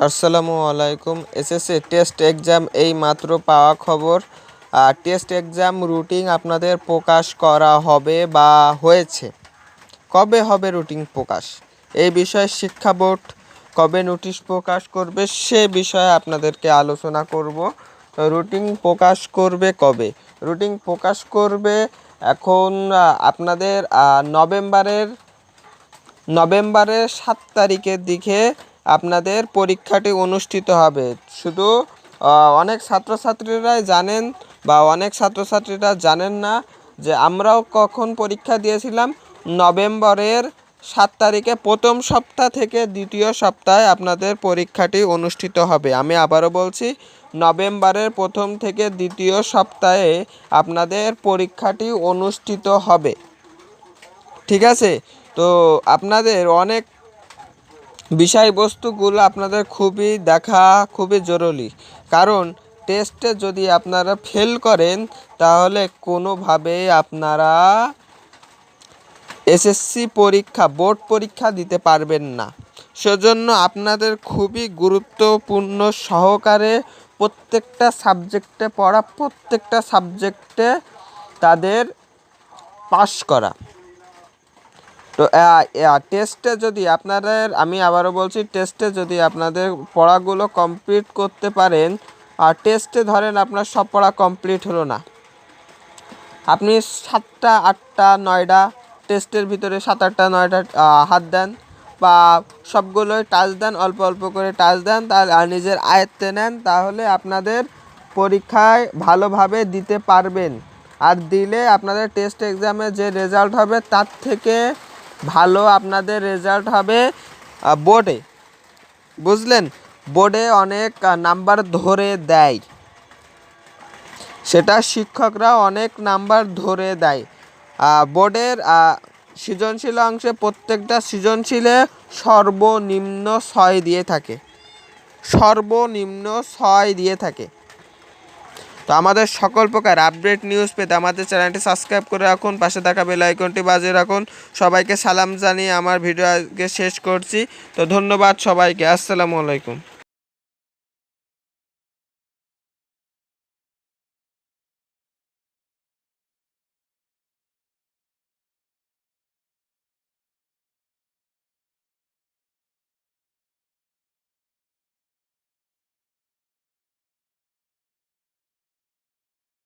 আসসালামু আলাইকুম। SSC test exam এই মাত্র পাওয়া খবর। টেস্ট এক্সাম রুটিন আপনাদের প্রকাশ করা হবে বা হয়েছে। কবে হবে রুটিন প্রকাশ, এই বিষয়ে শিক্ষা বোর্ড কবে নোটিশ প্রকাশ করবে সে বিষয়ে আপনাদেরকে আলোচনা করব। রুটিন প্রকাশ করবে কবে? রুটিন প্রকাশ করবে এখন আপনাদের নভেম্বরের 7 তারিখের দিকে আপনাদের পরীক্ষাটি অনুষ্ঠিত হবে। শুধু অনেক ছাত্রছাত্রীরাই জানেন বা অনেক ছাত্রছাত্রীরা জানেন না যে আমরাও কখন পরীক্ষা দিয়েছিলাম। নভেম্বরের 7 তারিখে প্রথম সপ্তাহ থেকে দ্বিতীয় সপ্তাহে আপনাদের পরীক্ষাটি অনুষ্ঠিত হবে। আমি আবারও বলছি, নভেম্বরের প্রথম থেকে দ্বিতীয় সপ্তাহে আপনাদের পরীক্ষাটি অনুষ্ঠিত হবে। ঠিক আছে? তো আপনাদের অনেক বিষয়বস্তুগুলো আপনাদের দেখা খুবই জরুরি, কারণ টেস্টে যদি আপনারা ফেল করেন তাহলে কোনোভাবেই আপনারা এসএসসি পরীক্ষা, বোর্ড পরীক্ষা দিতে পারবেন না। সেজন্য আপনাদের খুবই গুরুত্বপূর্ণ সহকারে প্রত্যেকটা সাবজেক্টে তাদের পাস করা। তো টেস্টে যদি আমি আবারও বলছি, টেস্টে যদি আপনাদের পড়াগুলো কমপ্লিট করতে পারেন, আর টেস্টে ধরেন আপনার সব পড়া কমপ্লিট হলো না, আপনি 7টা 8টা 9টা টেস্টের ভিতরে 7 8টা 9টা হাত দেন বা সবগুলোই টাচ দেন, অল্প অল্প করে টাচ দেন, তাহলে নিজের আয়ত্তে নেন, তাহলে আপনাদের পরীক্ষায় ভালোভাবে দিতে পারবেন। আর দিলে আপনাদের টেস্ট এক্সামে যে রেজাল্ট হবে তার থেকে ভালো আপনাদের রেজাল্ট হবে বোর্ডে। বুঝলেন? বোর্ডে অনেক নাম্বার ধরে দেয়, সেটা শিক্ষকরা অনেক নাম্বার ধরে দেয়। বোর্ডের সৃজনশীল অংশে প্রত্যেকটা সৃজনশীলে সর্বনিম্ন 6 দিয়ে থাকে। তো আমাদের সকল প্রকার আপডেট নিউজ পেতে আমাদের চ্যানেলটি সাবস্ক্রাইব করে রাখুন, পাশে থাকা বেল আইকনটি বাজিয়ে রাখুন। সবাইকে সালাম জানিয়ে আমার ভিডিও আজকে শেষ করছি। তো ধন্যবাদ সবাইকে। আসসালামু আলাইকুম।